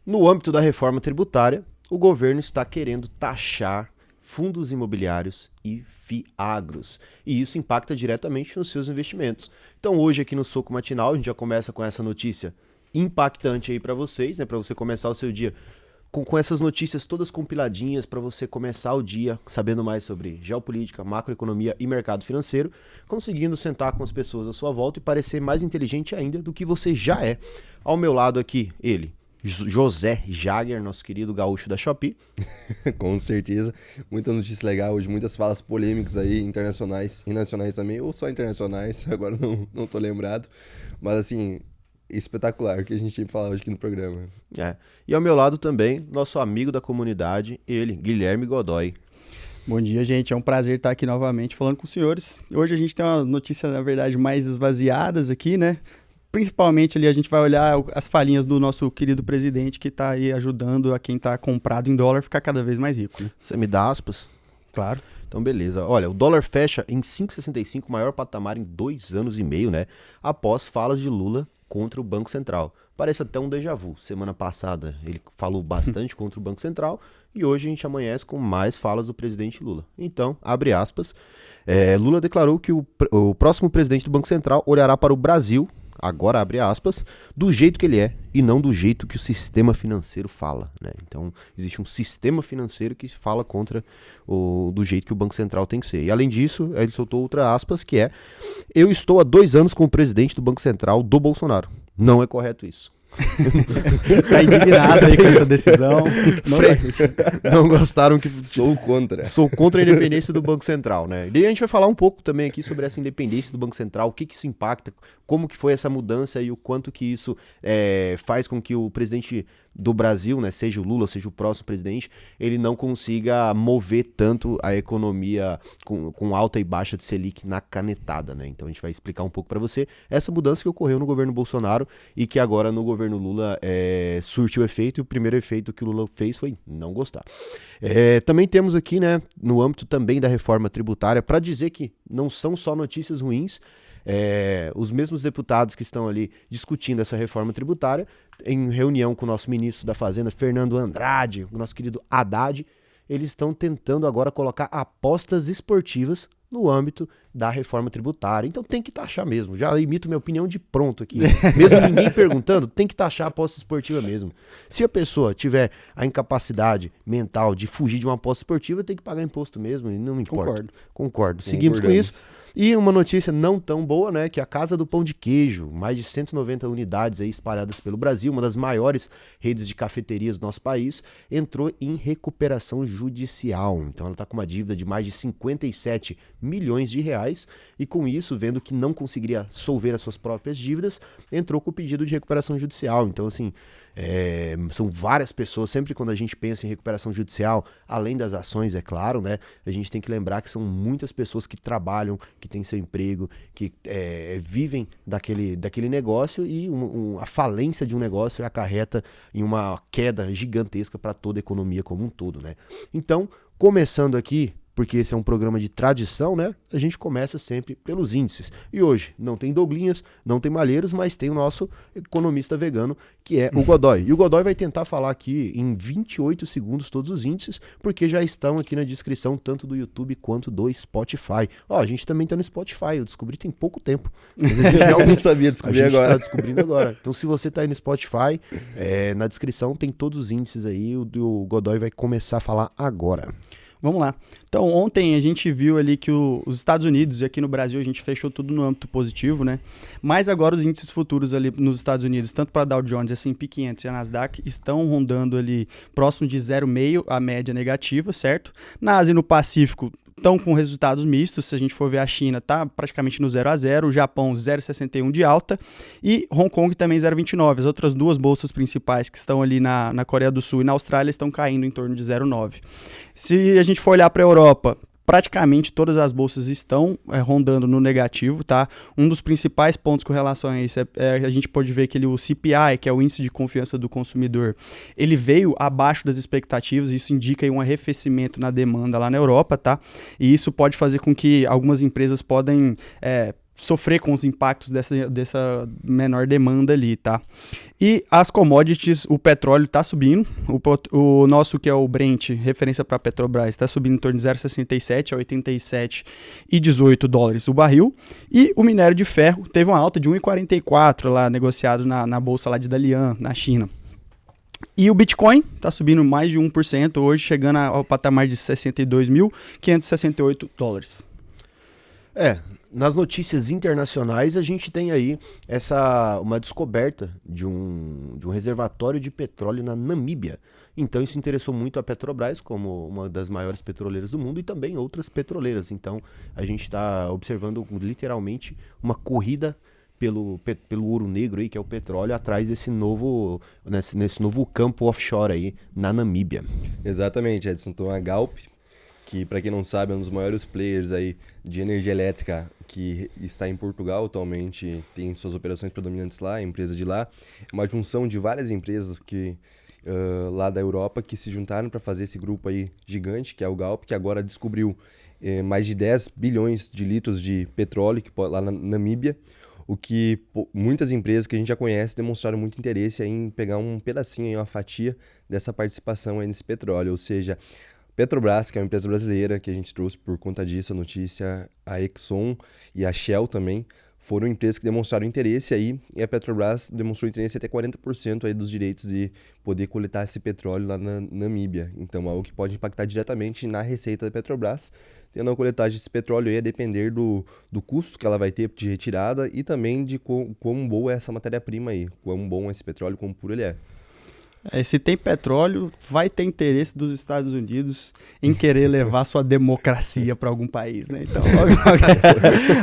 No âmbito da reforma tributária, o governo está querendo taxar fundos imobiliários e fiagros, e isso impacta diretamente nos seus investimentos. Então hoje aqui no Soco Matinal a gente já começa com essa notícia impactante aí para vocês, né, para você começar o seu dia com essas notícias todas compiladinhas para você começar o dia sabendo mais sobre geopolítica, macroeconomia e mercado financeiro, conseguindo sentar com as pessoas à sua volta e parecer mais inteligente ainda do que você já é. Ao meu lado aqui, ele, José Jagger, nosso querido gaúcho da Shopee. Com certeza, muita notícia legal hoje, muitas falas polêmicas aí, internacionais e nacionais também, ou só internacionais, agora não tô lembrado, mas assim, espetacular o que a gente tinha pra falar hoje aqui no programa. E ao meu lado também, nosso amigo da comunidade, ele, Guilherme Godoy. Bom dia, gente. É um prazer estar aqui novamente falando com os senhores. Hoje a gente tem uma notícia, na verdade, mais esvaziadas aqui, né? Principalmente ali a gente vai olhar as falinhas do nosso querido presidente que está aí ajudando a quem está comprado em dólar ficar cada vez mais rico, né? Você me dá aspas? Claro. Então beleza. Olha, o dólar fecha em 5,65, maior patamar em 2 anos e meio, né? Após falas de Lula contra o Banco Central. Parece até um déjà vu. Semana passada ele falou bastante contra o Banco Central e hoje a gente amanhece com mais falas do presidente Lula. Então, abre aspas, Lula declarou que o próximo presidente do Banco Central olhará para o Brasil, agora abre aspas, do jeito que ele é e não do jeito que o sistema financeiro fala, né? Então, existe um sistema financeiro que fala contra do jeito que o Banco Central tem que ser. E além disso, ele soltou outra aspas que é: eu estou há 2 anos como presidente do Banco Central do Bolsonaro. Não é correto isso. Tá indignado aí com essa decisão. Não gostaram que... Sou contra. Sou contra a independência do Banco Central, né? E a gente vai falar um pouco também aqui sobre essa independência do Banco Central, o que isso impacta, como que foi essa mudança e o quanto que isso faz com que o presidente do Brasil, né, seja o Lula, seja o próximo presidente, ele não consiga mover tanto a economia com alta e baixa de Selic na canetada, né? Então a gente vai explicar um pouco para você essa mudança que ocorreu no governo Bolsonaro e que agora no governo Lula surtiu efeito, e o primeiro efeito que o Lula fez foi não gostar. Também temos aqui, né, no âmbito também da reforma tributária, para dizer que não são só notícias ruins, os mesmos deputados que estão ali discutindo essa reforma tributária, em reunião com o nosso ministro da Fazenda, Fernando Andrade, o nosso querido Haddad, eles estão tentando agora colocar apostas esportivas no âmbito da reforma tributária. Então tem que taxar mesmo. Já imito minha opinião de pronto aqui. Mesmo ninguém perguntando, tem que taxar a aposta esportiva mesmo. Se a pessoa tiver a incapacidade mental de fugir de uma aposta esportiva, tem que pagar imposto mesmo, e não importa. Concordo. Seguimos com isso. E uma notícia não tão boa, né, que a Casa do Pão de Queijo, mais de 190 unidades aí espalhadas pelo Brasil, uma das maiores redes de cafeterias do nosso país, entrou em recuperação judicial. Então ela está com uma dívida de mais de 57 milhões de reais e com isso, vendo que não conseguiria solver as suas próprias dívidas, entrou com o pedido de recuperação judicial. Então assim, são várias pessoas, sempre quando a gente pensa em recuperação judicial, além das ações, é claro, né, a gente tem que lembrar que são muitas pessoas que trabalham, que têm seu emprego, que vivem daquele negócio e a falência de um negócio acarreta em uma queda gigantesca para toda a economia como um todo, né? Então, começando aqui, porque esse é um programa de tradição, né? A gente começa sempre pelos índices. E hoje não tem Douglinhas, não tem Malheiros, mas tem o nosso economista vegano, que é o Godoy. E o Godoy vai tentar falar aqui em 28 segundos todos os índices, porque já estão aqui na descrição, tanto do YouTube quanto do Spotify. Ó, a gente também tá no Spotify, eu descobri tem pouco tempo. Mas a gente realmente sabia descobrir agora. Tá descobrindo agora. Então se você tá aí no Spotify, na descrição tem todos os índices aí, o Godoy vai começar a falar agora. Vamos lá. Então, ontem a gente viu ali que os Estados Unidos e aqui no Brasil a gente fechou tudo no âmbito positivo, né? Mas agora os índices futuros ali nos Estados Unidos, tanto para Dow Jones, S&P 500 e a Nasdaq, estão rondando ali próximo de 0,5, a média negativa, certo? Na Ásia e no Pacífico estão com resultados mistos. Se a gente for ver a China, tá praticamente no 0 a 0, o Japão 0,61 de alta e Hong Kong também 0,29. As outras duas bolsas principais que estão ali na Coreia do Sul e na Austrália estão caindo em torno de 0,9. Se a gente for olhar para a Europa, praticamente todas as bolsas estão rondando no negativo, tá? Um dos principais pontos com relação a isso a gente pode ver que o CPI, que é o índice de confiança do consumidor, ele veio abaixo das expectativas, isso indica aí um arrefecimento na demanda lá na Europa, tá? E isso pode fazer com que algumas empresas podem sofrer com os impactos dessa menor demanda ali, tá? E as commodities, o petróleo tá subindo, o nosso que é o Brent, referência para Petrobras, está subindo em torno de 0,67 a 87,18 dólares o barril, e o minério de ferro teve uma alta de 1,44 lá negociado na bolsa lá de Dalian, na China. E o Bitcoin está subindo mais de 1% hoje, chegando ao patamar de 62.568 dólares. Nas notícias internacionais a gente tem aí uma descoberta de um reservatório de petróleo na Namíbia. Então isso interessou muito a Petrobras como uma das maiores petroleiras do mundo e também outras petroleiras. Então a gente está observando literalmente uma corrida pelo ouro negro aí, que é o petróleo, atrás nesse novo campo offshore aí na Namíbia. Exatamente, Edson. Então a Galp, que para quem não sabe é um dos maiores players aí de energia elétrica que está em Portugal atualmente, tem suas operações predominantes lá, a empresa de lá, é uma junção de várias empresas que lá da Europa que se juntaram para fazer esse grupo aí gigante, que é o Galp, que agora descobriu mais de 10 bilhões de litros de petróleo lá na Namíbia, o que muitas empresas que a gente já conhece demonstraram muito interesse em pegar um pedacinho, uma fatia dessa participação aí nesse petróleo, ou seja, Petrobras, que é uma empresa brasileira, que a gente trouxe por conta disso a notícia, a Exxon e a Shell também, foram empresas que demonstraram interesse aí, e a Petrobras demonstrou interesse até 40% aí dos direitos de poder coletar esse petróleo lá na Namíbia. Então, algo que pode impactar diretamente na receita da Petrobras, tendo a coletagem desse petróleo aí a depender do custo que ela vai ter de retirada e também de quão boa é essa matéria-prima aí, quão bom é esse petróleo, quão puro ele é. Se tem petróleo, vai ter interesse dos Estados Unidos em querer levar sua democracia para algum país, né? Então, logo,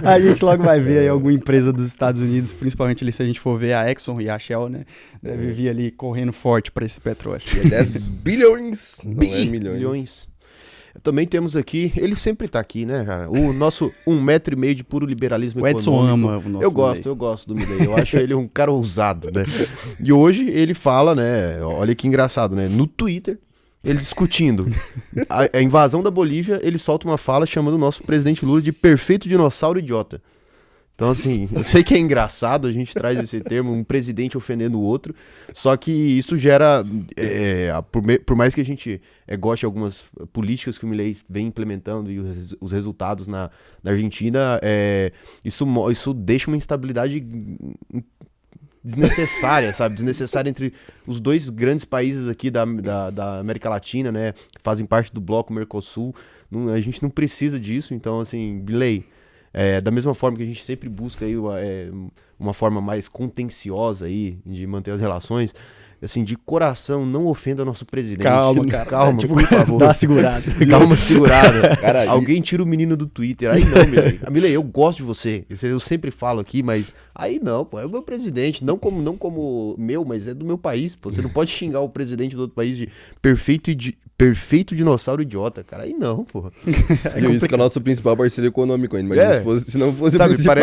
a gente logo vai ver aí alguma empresa dos Estados Unidos, principalmente ali se a gente for ver a Exxon e a Shell, né? Deve vir ali correndo forte para esse petróleo. E é 10 bilhões, não é milhões. Também temos aqui, ele sempre tá aqui, né, cara? O nosso 1,5 metro de puro liberalismo o Edson econômico. ama o nosso Eu gosto do Milley. Eu acho ele um cara ousado, né? E hoje ele fala, né? Olha que engraçado, né? No Twitter, ele discutindo a invasão da Bolívia, ele solta uma fala chamando o nosso presidente Lula de perfeito dinossauro idiota. Então, assim, eu sei que é engraçado, a gente traz esse termo, um presidente ofendendo o outro, só que isso gera, por mais que a gente goste de algumas políticas que o Milei vem implementando e os resultados na Argentina, isso deixa uma instabilidade desnecessária, sabe? Desnecessária entre os dois grandes países aqui da América Latina, né? Que fazem parte do bloco Mercosul. A gente não precisa disso, então, assim, Milei... da mesma forma que a gente sempre busca aí, uma forma mais contenciosa aí de manter as relações, assim, de coração, não ofenda nosso presidente. Calma, cara. Calma, tipo, por favor. dá uma segurada. Dá uma segurada. Cara, Alguém tira o menino do Twitter. Aí não, Milei. Milei, eu gosto de você. Eu sempre falo aqui, mas aí não, pô. É o meu presidente. Não como meu, mas é do meu país, pô. Você não pode xingar o presidente do outro país de perfeito dinossauro idiota, cara. Aí não, pô. E isso que é o nosso principal parceiro econômico ainda. Mas se não fosse sabe, o principal.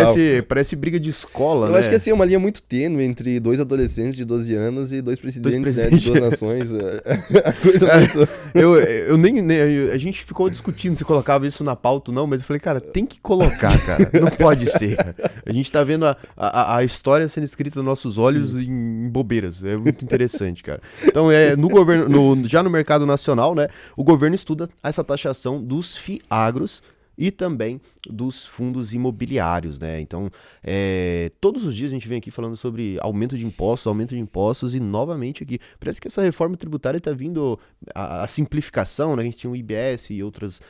Parece briga de escola, Eu né? acho que assim, é uma linha muito tênue entre dois adolescentes de 12 anos e dois presidentes, né, de duas nações. A coisa muito... A gente ficou discutindo se colocava isso na pauta ou não, mas eu falei, cara, tem que colocar, cara. Não pode ser, cara. A gente tá vendo a história sendo escrita nos nossos olhos em bobeiras. É muito interessante, cara. Então, já no mercado nacional, né, o governo estuda essa taxação dos FIAGROS e também dos fundos imobiliários, né? Então, todos os dias a gente vem aqui falando sobre aumento de impostos e novamente aqui. Parece que essa reforma tributária está vindo a simplificação, né? A gente tinha o IBS e outras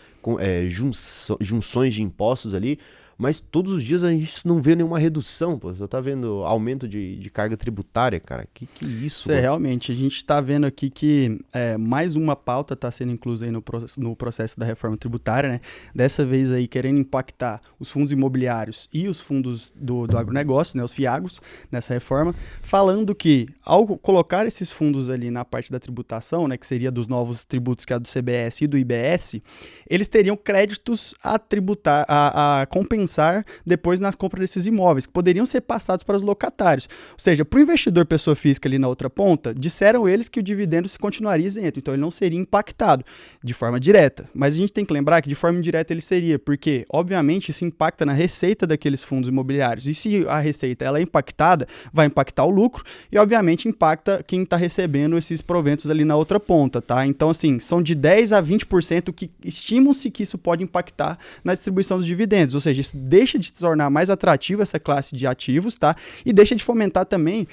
junções de impostos ali, mas todos os dias a gente não vê nenhuma redução, pô. Você tá vendo aumento de carga tributária, cara. Que isso? Isso realmente. A gente está vendo aqui que mais uma pauta está sendo inclusa aí no processo da reforma tributária, né? Dessa vez aí querendo impactar os fundos imobiliários e os fundos do agronegócio, né? Os FIAGROS, nessa reforma, falando que ao colocar esses fundos ali na parte da tributação, né? Que seria dos novos tributos, que é a do CBS e do IBS, eles teriam créditos a tributar, a compensar pensar depois na compra desses imóveis, que poderiam ser passados para os locatários. Ou seja, para o investidor pessoa física ali na outra ponta, disseram eles que o dividendo continuaria isento, então ele não seria impactado de forma direta. Mas a gente tem que lembrar que de forma indireta ele seria, porque, obviamente, isso impacta na receita daqueles fundos imobiliários. E se a receita ela é impactada, vai impactar o lucro e, obviamente, impacta quem está recebendo esses proventos ali na outra ponta, tá? Então, assim, são de 10 a 20% que estimam-se que isso pode impactar na distribuição dos dividendos. Ou seja, isso deixa de se tornar mais atrativo essa classe de ativos, tá? E deixa de fomentar também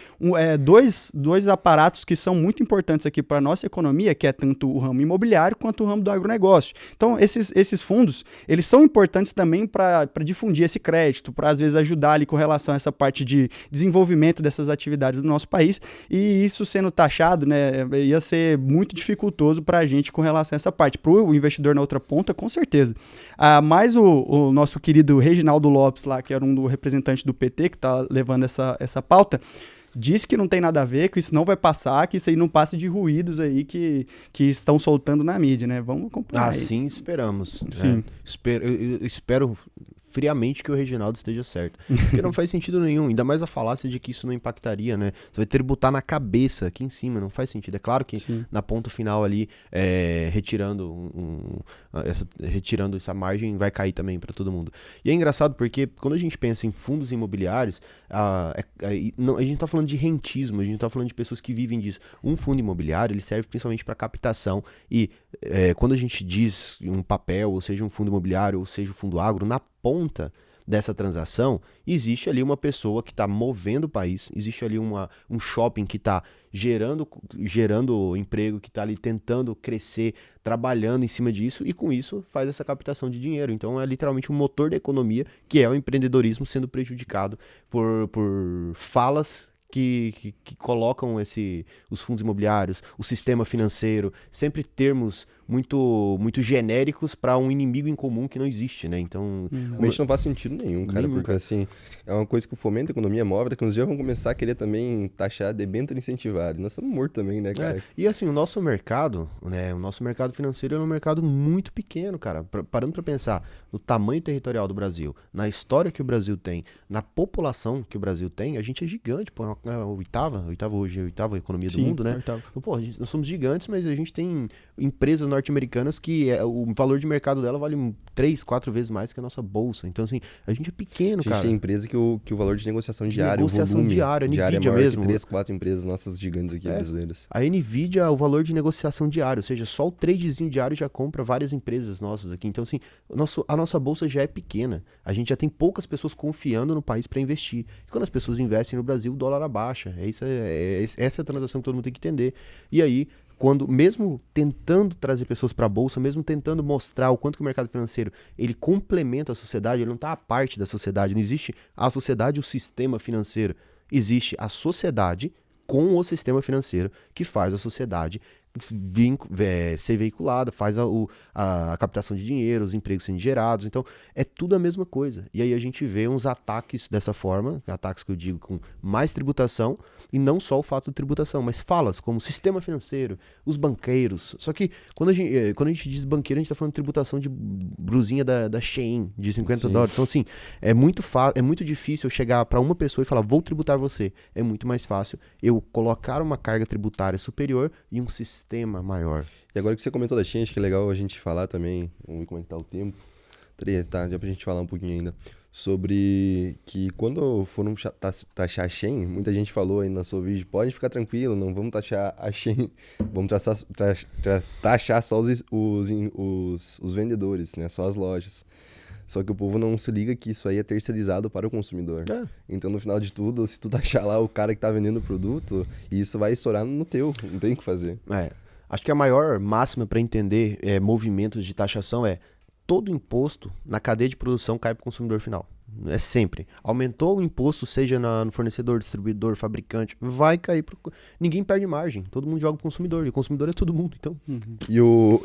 dois aparatos que são muito importantes aqui para a nossa economia, que é tanto o ramo imobiliário quanto o ramo do agronegócio. Então, esses fundos, eles são importantes também para difundir esse crédito, para às vezes ajudar ali com relação a essa parte de desenvolvimento dessas atividades do nosso país, e isso sendo taxado, né, ia ser muito dificultoso para a gente com relação a essa parte. Para o investidor na outra ponta, com certeza. Mas o nosso querido Reginaldo Lopes lá, que era um do representante do PT, que está levando essa pauta, disse que não tem nada a ver, que isso não vai passar, que isso aí não passa de ruídos aí que estão soltando na mídia, né? Vamos acompanhar. Assim esperamos. Sim. Eu espero friamente que o Reginaldo esteja certo. Porque não faz sentido nenhum, ainda mais a falácia de que isso não impactaria, né? Você vai tributar na cabeça, aqui em cima, não faz sentido. É claro que na ponta final ali, retirando essa margem, vai cair também para todo mundo. E é engraçado porque quando a gente pensa em fundos imobiliários, a gente tá falando de rentismo, a gente tá falando de pessoas que vivem disso. Um fundo imobiliário, ele serve principalmente para captação e quando a gente diz um papel, ou seja um fundo imobiliário, ou seja um fundo agro, na ponta dessa transação, existe ali uma pessoa que está movendo o país, existe ali um shopping que está gerando emprego, que está ali tentando crescer, trabalhando em cima disso, e com isso faz essa captação de dinheiro. Então é literalmente um motor da economia, que é o empreendedorismo sendo prejudicado por falas que colocam os fundos imobiliários, o sistema financeiro, sempre termos muito genéricos para um inimigo em comum que não existe, né? Então, realmente não faz sentido nenhum, cara, porque assim, é uma coisa que o fomento da economia move, daqui uns dias vão começar a querer também taxar debênture incentivado. Nós estamos mortos também, né, cara? E assim, o nosso mercado, né, o nosso mercado financeiro é um mercado muito pequeno, cara. Parando para pensar no tamanho territorial do Brasil, na história que o Brasil tem, na população que o Brasil tem, a gente é gigante, pô, é a oitava economia do mundo, né? Pô, nós somos gigantes, mas a gente tem empresas norte-americanas que o valor de mercado dela vale 3, 4 vezes mais que a nossa bolsa. Então, assim, a gente é pequeno, cara. A gente tem empresa que o valor de negociação diária, o volume diária, Nvidia é maior mesmo. Que 3, 4 empresas nossas gigantes aqui brasileiras. A Nvidia, o valor de negociação diário, ou seja, só o tradezinho diário já compra várias empresas nossas aqui. Então, assim, a nossa bolsa já é pequena. A gente já tem poucas pessoas confiando no país para investir. E quando as pessoas investem no Brasil, o dólar abaixa. Essa é a transação que todo mundo tem que entender. E aí, mesmo tentando trazer pessoas para a bolsa, mesmo tentando mostrar o quanto que o mercado financeiro ele complementa a sociedade, ele não está à parte da sociedade, não existe a sociedade e o sistema financeiro, existe a sociedade com o sistema financeiro que faz a sociedade ser veiculada, faz a captação de dinheiro, os empregos sendo gerados, então é tudo a mesma coisa. E aí a gente vê uns ataques dessa forma, ataques que eu digo com mais tributação, e não só o fato de tributação, mas falas como sistema financeiro, os banqueiros. Só que quando a gente diz banqueiro, a gente está falando de tributação de brusinha da Shein, de $50. Então assim, é muito difícil eu chegar para uma pessoa e falar, vou tributar você. É muito mais fácil eu colocar uma carga tributária superior e um sistema maior. E agora que você comentou da Shein, acho que é legal a gente falar também, vamos ver como é que tá o tempo. Tá, já pra gente falar um pouquinho ainda. Sobre que quando foram taxar a Shein, muita gente falou aí na sua vídeo, pode ficar tranquilo, não vamos taxar a Shein, vamos taxar só os vendedores, né, só as lojas. Só que o povo não se liga que isso aí é terceirizado para o consumidor. Então, no final de tudo, se tu taxar lá o cara que tá vendendo o produto, isso vai estourar no teu, não tem o que fazer. Acho que a maior máxima para entender movimentos de taxação é todo imposto na cadeia de produção cai para o consumidor final. É sempre. Aumentou o imposto, seja no fornecedor, distribuidor, fabricante, vai cair. Ninguém perde margem. Todo mundo joga pro consumidor. E o consumidor é todo mundo, então. E o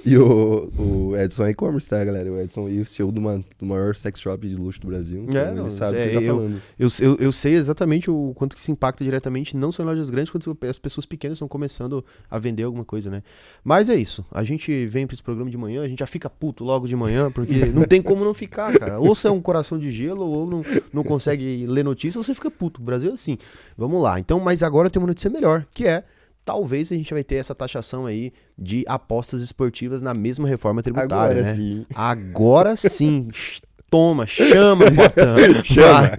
Edson é e-commerce, tá, galera? O Edson é o CEO do maior sex shop de luxo do Brasil. Então ele sabe o que ele tá falando. Eu sei exatamente o quanto que isso impacta diretamente, não só em lojas grandes, quanto as pessoas pequenas estão começando a vender alguma coisa, né? Mas é isso. A gente vem pra esse programa de manhã, a gente já fica puto logo de manhã, porque não tem como não ficar, cara. Ou você é um coração de gelo, ou não consegue ler notícia, ou você fica puto. O Brasil é assim. Vamos lá. Então, mas agora tem uma notícia melhor, que é, talvez a gente vai ter essa taxação aí de apostas esportivas na mesma reforma tributária, Agora né? sim. Agora sim. Toma, chama, Botão. Chama.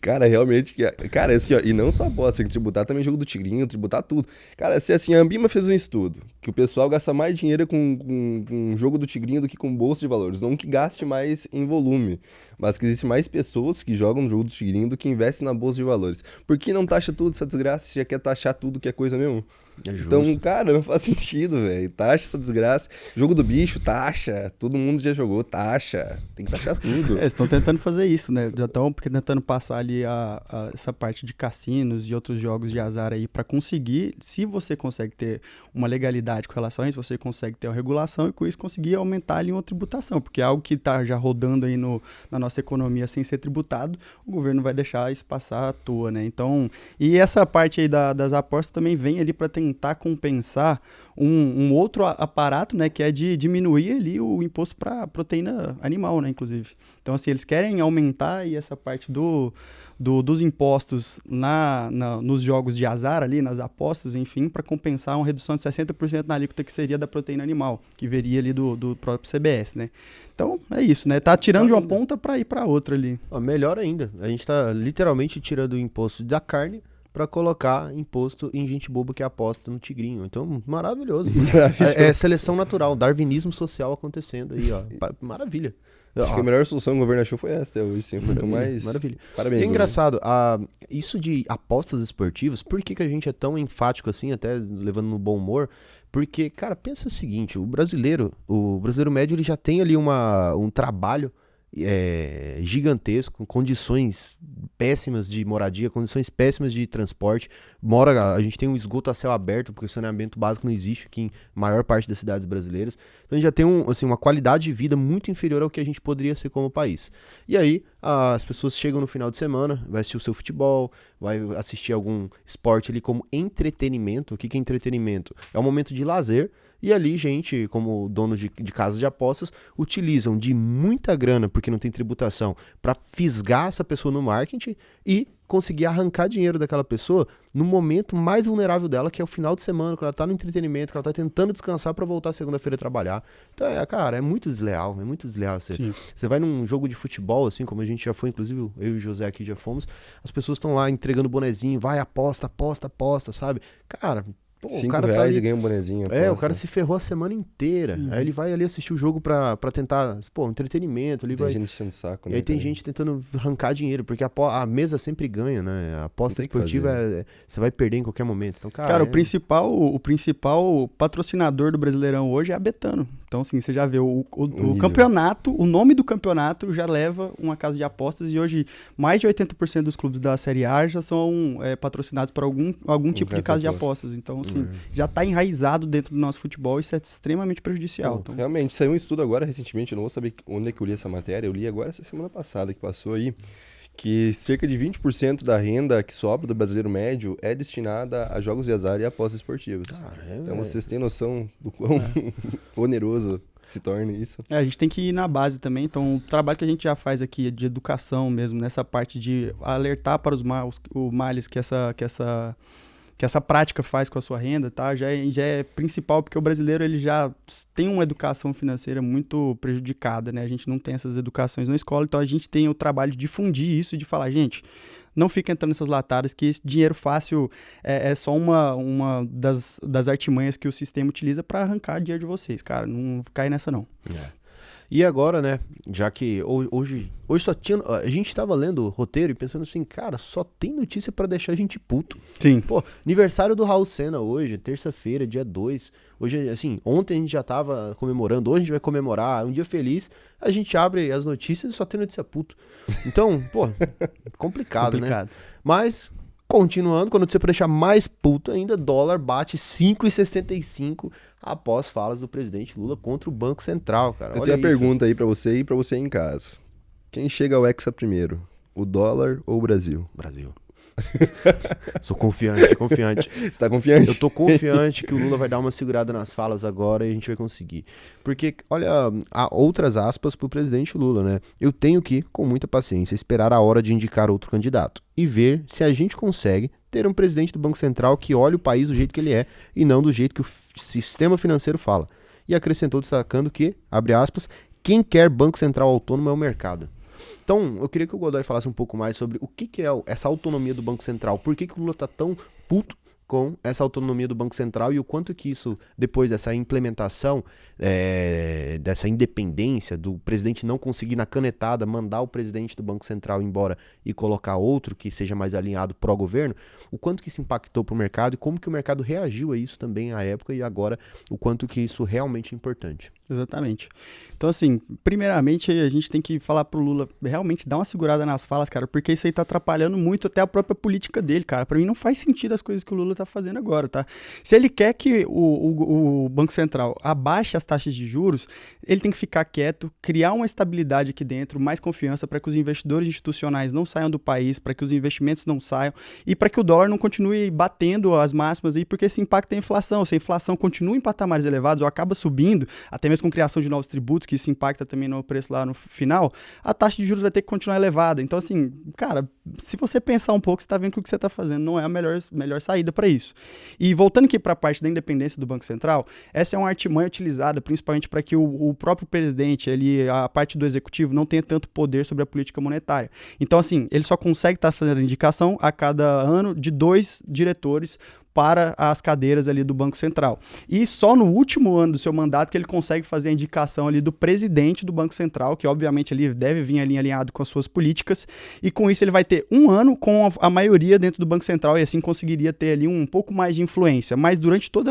Cara, realmente, cara, assim, ó, e não só aposta, tem que tributar também jogo do Tigrinho, tributar tudo. Cara, se assim, a Ambima fez um estudo, que o pessoal gasta mais dinheiro com jogo do Tigrinho do que com bolsa de valores, não que gaste mais em volume, mas que existem mais pessoas que jogam no jogo do Tigrinho do que investem na bolsa de valores. Por que não taxa tudo essa desgraça, se já quer taxar tudo que é coisa mesmo? É justo. Então, cara, não faz sentido, velho. Taxa essa desgraça. Jogo do bicho, taxa. Todo mundo já jogou, taxa. Tem que taxar tudo. Eles estão tentando fazer isso, né? Já estão tentando passar ali essa parte de cassinos e outros jogos de azar aí para conseguir, se você consegue ter uma legalidade com relação a isso, você consegue ter uma regulação e com isso conseguir aumentar ali uma tributação, porque é algo que está já rodando aí na nossa economia sem ser tributado, o governo vai deixar isso passar à toa, né? Então, e essa parte aí das apostas também vem ali para tentar compensar um outro aparato, né, que é de diminuir ali o imposto para proteína animal, né, inclusive. Então, assim, eles querem aumentar aí essa parte dos impostos nos jogos de azar ali, nas apostas, enfim, para compensar uma redução de 60% na alíquota que seria da proteína animal, que viria ali do próprio CBS, né. Então, é isso, né, tá tirando de uma ponta para ir para outra ali. Melhor ainda, a gente tá literalmente tirando o imposto da carne para colocar imposto em gente boba que aposta no Tigrinho. Então, maravilhoso. É seleção natural, darwinismo social acontecendo aí, ó. Maravilha. Acho que a melhor solução que o governo achou foi essa, hoje sim. Maravilha. Parabéns. E é engraçado, isso de apostas esportivas, por que a gente é tão enfático assim, até levando no bom humor? Porque, cara, pensa o seguinte, o brasileiro médio, ele já tem ali um trabalho gigantesco, condições péssimas de moradia, condições péssimas de transporte. A gente tem um esgoto a céu aberto, porque o saneamento básico não existe aqui em maior parte das cidades brasileiras. Então a gente já tem uma qualidade de vida muito inferior ao que a gente poderia ser como país. E aí as pessoas chegam no final de semana, vai assistir o seu futebol, vai assistir algum esporte ali como entretenimento. O que é entretenimento? É um momento de lazer. E ali, gente, como donos de casas de apostas, utilizam de muita grana, porque não tem tributação, para fisgar essa pessoa no marketing e conseguir arrancar dinheiro daquela pessoa no momento mais vulnerável dela, que é o final de semana, que ela tá no entretenimento, que ela tá tentando descansar para voltar segunda-feira a trabalhar. Então, cara, é muito desleal. Você vai num jogo de futebol, assim, como a gente já foi, inclusive eu e o José aqui já fomos, as pessoas estão lá entregando bonezinho, vai, aposta, sabe? Cara... Pô, R$5 o cara tá ali, e ganha um bonezinho. o cara se ferrou a semana inteira. Aí ele vai ali assistir o jogo pra tentar, entretenimento. Tem gente enchendo o saco, né? E aí tem gente tentando arrancar dinheiro, porque a mesa sempre ganha, né? A aposta esportiva, você vai perder em qualquer momento. Então, cara, o principal patrocinador do Brasileirão hoje é a Betano. Então, assim, você já vê o campeonato, o nome do campeonato já leva uma casa de apostas e hoje mais de 80% dos clubes da Série A já são patrocinados por algum tipo de casa de apostas. Então, assim, já está enraizado dentro do nosso futebol e isso é extremamente prejudicial. Então... Realmente, saiu um estudo agora recentemente, eu não vou saber onde é que eu li essa matéria, eu li agora essa semana passada que passou aí, que cerca de 20% da renda que sobra do brasileiro médio é destinada a jogos de azar e apostas esportivas. Caramba. Então vocês têm noção do quão oneroso se torna isso? A gente tem que ir na base também, então o trabalho que a gente já faz aqui de educação mesmo, nessa parte de alertar para os males que essa prática faz com a sua renda, tá? Já é principal, porque o brasileiro ele já tem uma educação financeira muito prejudicada, né? A gente não tem essas educações na escola, então a gente tem o trabalho de difundir isso e de falar, gente, não fica entrando nessas latadas que esse dinheiro fácil é só uma das artimanhas que o sistema utiliza para arrancar dinheiro de vocês, cara. Não cai nessa, não. E agora, né, já que hoje só tinha... A gente tava lendo o roteiro e pensando assim, cara, só tem notícia pra deixar a gente puto. Sim. Pô, aniversário do Raul Sena hoje, terça-feira, dia 2. Hoje, assim, ontem a gente já tava comemorando, hoje a gente vai comemorar, um dia feliz. A gente abre as notícias e só tem notícia puto. Então, pô, complicado, né? Mas... Continuando, quando você para deixar mais puto ainda, dólar bate 5,65 após falas do presidente Lula contra o Banco Central, cara. Eu tenho a pergunta aí pra você e pra você em casa. Quem chega ao Hexa primeiro, o dólar ou o Brasil? Brasil. Sou confiante. Você tá confiante? Eu tô confiante que o Lula vai dar uma segurada nas falas agora e a gente vai conseguir. Porque, olha, há outras aspas pro presidente Lula, né? Eu tenho que, com muita paciência, esperar a hora de indicar outro candidato e ver se a gente consegue ter um presidente do Banco Central que olhe o país do jeito que ele é e não do jeito que o sistema financeiro fala. E acrescentou destacando que, abre aspas, quem quer Banco Central autônomo é o mercado. Então, eu queria que o Godoy falasse um pouco mais sobre o que é essa autonomia do Banco Central. Por que o Lula está tão puto com essa autonomia do Banco Central e o quanto que isso, depois dessa implementação, dessa independência, do presidente não conseguir na canetada mandar o presidente do Banco Central embora e colocar outro que seja mais alinhado pró-governo, o quanto que isso impactou para o mercado e como que o mercado reagiu a isso também à época e agora o quanto que isso realmente é importante. Exatamente. Então, assim, primeiramente a gente tem que falar pro Lula realmente dar uma segurada nas falas, cara, porque isso aí tá atrapalhando muito até a própria política dele, cara. Pra mim não faz sentido as coisas que o Lula tá fazendo agora, tá? Se ele quer que o Banco Central abaixe as taxas de juros, ele tem que ficar quieto, criar uma estabilidade aqui dentro, mais confiança para que os investidores institucionais não saiam do país, para que os investimentos não saiam e para que o dólar não continue batendo as máximas aí, porque isso impacta a inflação. Se a inflação continua em patamares elevados ou acaba subindo, até mesmo com criação de novos tributos, que isso impacta também no preço lá no final, a taxa de juros vai ter que continuar elevada. Então, assim, cara, se você pensar um pouco, você está vendo que o que você está fazendo não é a melhor saída para isso. E voltando aqui para a parte da independência do Banco Central, essa é uma artimanha utilizada principalmente para que o próprio presidente, a parte do executivo, não tenha tanto poder sobre a política monetária. Então, assim, ele só consegue estar fazendo indicação a cada ano de 2 diretores para as cadeiras ali do Banco Central. E só no último ano do seu mandato que ele consegue fazer a indicação ali do presidente do Banco Central, que obviamente ele deve vir ali alinhado com as suas políticas, e com isso ele vai ter 1 ano com a maioria dentro do Banco Central e assim conseguiria ter ali um pouco mais de influência. Mas durante todo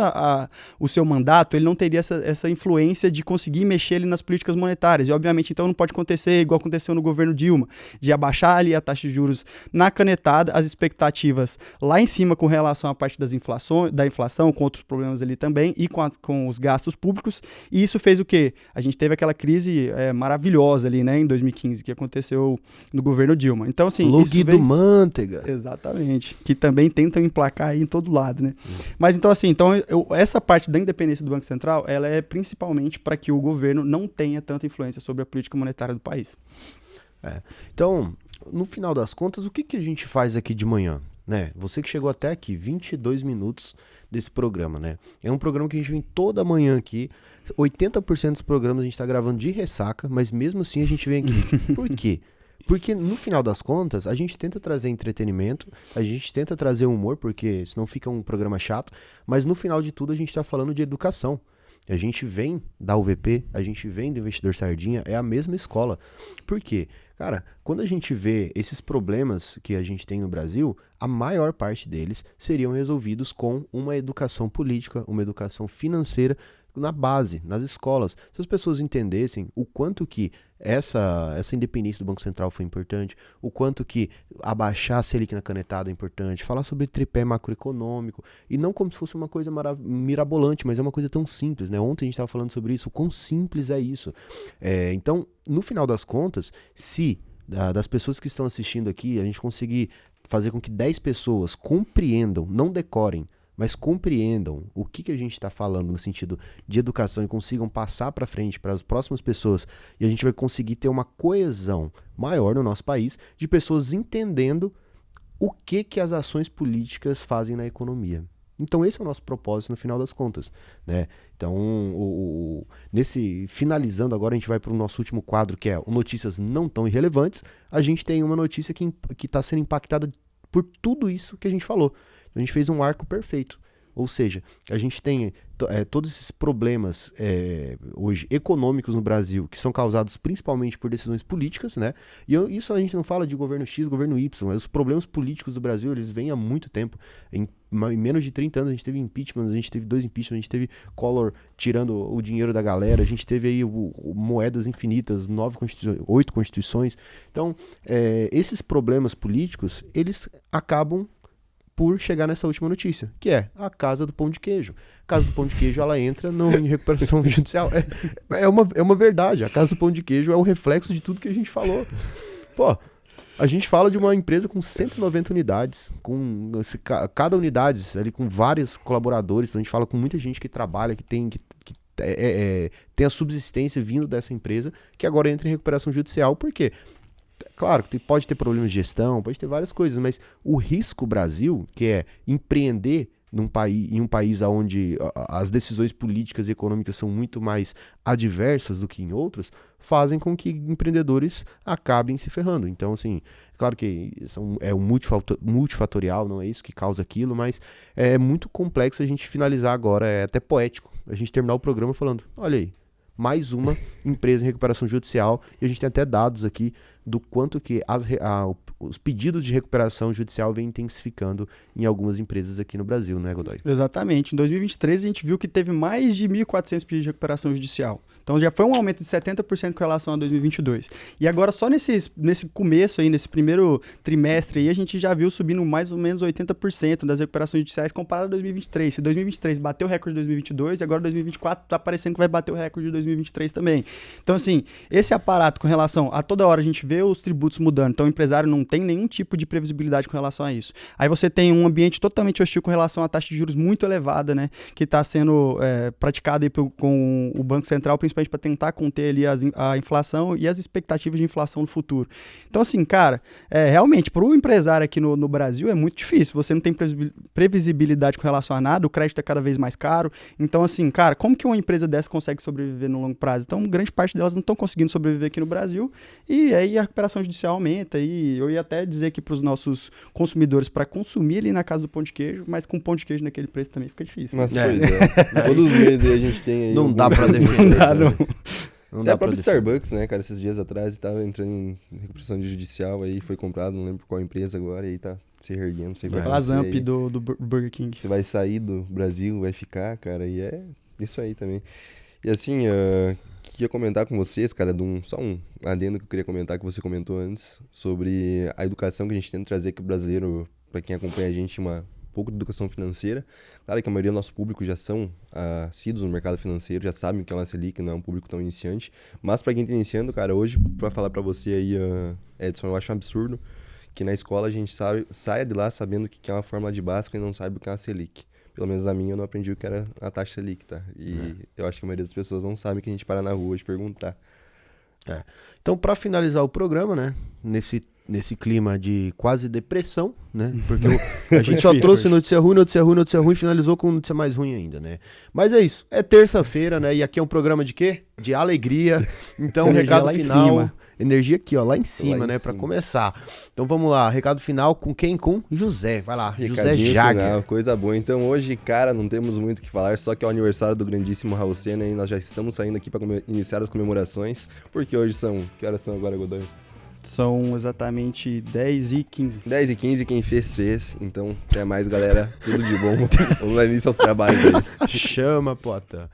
o seu mandato, ele não teria essa influência de conseguir mexer ali nas políticas monetárias. E obviamente então não pode acontecer igual aconteceu no governo Dilma, de abaixar ali a taxa de juros na canetada, as expectativas lá em cima com relação à parte da inflação, com outros problemas ali também, e com os gastos públicos, e isso fez o quê? A gente teve aquela crise maravilhosa ali, né, em 2015, que aconteceu no governo Dilma. Então, assim... Lugui do Manteiga. Exatamente. Que também tentam emplacar aí em todo lado, né? Mas, então, assim, essa parte da independência do Banco Central, ela é principalmente para que o governo não tenha tanta influência sobre a política monetária do país. Então, no final das contas, o que a gente faz aqui de manhã? Né? Você que chegou até aqui, 22 minutos desse programa, né? É um programa que a gente vem toda manhã aqui, 80% dos programas a gente tá gravando de ressaca, mas mesmo assim a gente vem aqui. Por quê? Porque no final das contas, a gente tenta trazer entretenimento, a gente tenta trazer humor, porque senão fica um programa chato, mas no final de tudo a gente tá falando de educação. A gente vem da UVP, a gente vem do Investidor Sardinha, é a mesma escola. Por quê? Cara, quando a gente vê esses problemas que a gente tem no Brasil, a maior parte deles seriam resolvidos com uma educação política, uma educação financeira na base, nas escolas. Se as pessoas entendessem o quanto que essa independência do Banco Central foi importante, o quanto que abaixar a Selic na canetada é importante, falar sobre tripé macroeconômico, e não como se fosse uma coisa mirabolante, mas é uma coisa tão simples, né? Ontem a gente estava falando sobre isso, o quão simples é isso. Então, no final das contas, se das pessoas que estão assistindo aqui, a gente conseguir fazer com que 10 pessoas compreendam, não decorem, mas compreendam o que a gente está falando no sentido de educação e consigam passar para frente para as próximas pessoas, e a gente vai conseguir ter uma coesão maior no nosso país de pessoas entendendo o que as ações políticas fazem na economia. Então esse é o nosso propósito no final das contas, né? Então, finalizando agora, a gente vai para o nosso último quadro, que é o Notícias Não Tão Irrelevantes. A gente tem uma notícia que está sendo impactada por tudo isso que a gente falou. A gente fez um arco perfeito. Ou seja, a gente tem todos esses problemas hoje econômicos no Brasil, que são causados principalmente por decisões políticas, né? E isso a gente não fala de governo X, governo Y, mas os problemas políticos do Brasil, eles vêm há muito tempo. Em menos de 30 anos a gente teve impeachment, a gente teve 2 impeachments, a gente teve Collor tirando o dinheiro da galera, a gente teve aí moedas infinitas, 8 constituições. Então, esses problemas políticos, eles acabam por chegar nessa última notícia, que é a Casa do Pão de Queijo. A Casa do Pão de Queijo, ela entra em recuperação judicial. É uma verdade, a Casa do Pão de Queijo é um reflexo de tudo que a gente falou. Pô, a gente fala de uma empresa com 190 unidades, com cada unidade ali com vários colaboradores, então a gente fala com muita gente que trabalha, que tem a subsistência vindo dessa empresa, que agora entra em recuperação judicial, por quê? Claro, pode ter problemas de gestão, pode ter várias coisas, mas o risco Brasil, que é empreender em um país onde as decisões políticas e econômicas são muito mais adversas do que em outros, fazem com que empreendedores acabem se ferrando. Então, assim, claro que é um multifatorial, não é isso que causa aquilo, mas é muito complexo a gente finalizar agora, é até poético, a gente terminar o programa falando, olha aí, mais uma empresa em recuperação judicial, e a gente tem até dados aqui do quanto que os pedidos de recuperação judicial vêm intensificando em algumas empresas aqui no Brasil, né, Godoy? Exatamente. Em 2023, a gente viu que teve mais de 1.400 pedidos de recuperação judicial. Então, já foi um aumento de 70% com relação a 2022. E agora, só nesse começo aí, nesse primeiro trimestre aí, a gente já viu subindo mais ou menos 80% das recuperações judiciais comparado a 2023. Se 2023 bateu o recorde de 2022, e agora 2024 tá parecendo que vai bater o recorde de 2023 também. Então, assim, esse aparato com relação a toda hora a gente vê os tributos mudando, então o empresário não tem nenhum tipo de previsibilidade com relação a isso. Aí você tem um ambiente totalmente hostil com relação à taxa de juros muito elevada, né, que está sendo praticada aí com o Banco Central, principalmente para tentar conter ali a inflação e as expectativas de inflação no futuro. Então, assim, cara, realmente, para o empresário aqui no Brasil é muito difícil, você não tem previsibilidade com relação a nada, o crédito é cada vez mais caro, então, assim, cara, como que uma empresa dessa consegue sobreviver no longo prazo? Então, grande parte delas não estão conseguindo sobreviver aqui no Brasil, e aí a recuperação judicial aumenta, e eu ia até dizer aqui para os nossos consumidores para consumir ali na Casa do Pão de Queijo, mas com pão de queijo naquele preço também fica difícil. Mas pois é. Todos os meses aí a gente tem aí... Não dá para defender. Até a própria Starbucks, né, cara, esses dias atrás estava entrando em recuperação judicial aí, foi comprado, não lembro qual empresa agora, e aí tá se reerguendo, não sei pra a Zamp do Burger King. Você vai sair do Brasil, vai ficar, cara, e é isso aí também. E assim, queria comentar com vocês, cara, só um adendo que eu queria comentar, que você comentou antes, sobre a educação que a gente tenta trazer aqui pro brasileiro, para quem acompanha a gente, um pouco de educação financeira. Claro que a maioria do nosso público já são assíduos no mercado financeiro, já sabem o que é uma Selic, não é um público tão iniciante. Mas para quem tá iniciando, cara, hoje, para falar para você aí, Edson, eu acho um absurdo que na escola a gente saia de lá sabendo o que é uma fórmula de Bhaskara e não sabe o que é uma Selic. Pelo menos a minha eu não aprendi o que era a taxa Selic, tá? E eu acho que a maioria das pessoas não sabe que a gente para na rua de perguntar. Então, para finalizar o programa, né, nesse clima de quase depressão, né? Porque a gente só trouxe notícia ruim, finalizou com notícia mais ruim ainda, né? Mas é isso, é terça-feira, né? E aqui é um programa de quê? De alegria. Então, recado final, energia aqui, ó, lá em cima, né? Para começar. Então, vamos lá, recado final com quem? Com José. Vai lá, José Jagger. Coisa boa. Então, hoje, cara, não temos muito o que falar, só que é o aniversário do grandíssimo Raul Sena e nós já estamos saindo aqui para iniciar as comemorações, porque hoje que horas são agora, Godoy? São exatamente 10h15. 10h15, quem fez. Então, até mais, galera. Tudo de bom. Vamos lá início aos trabalhos aí. Chama, Pota.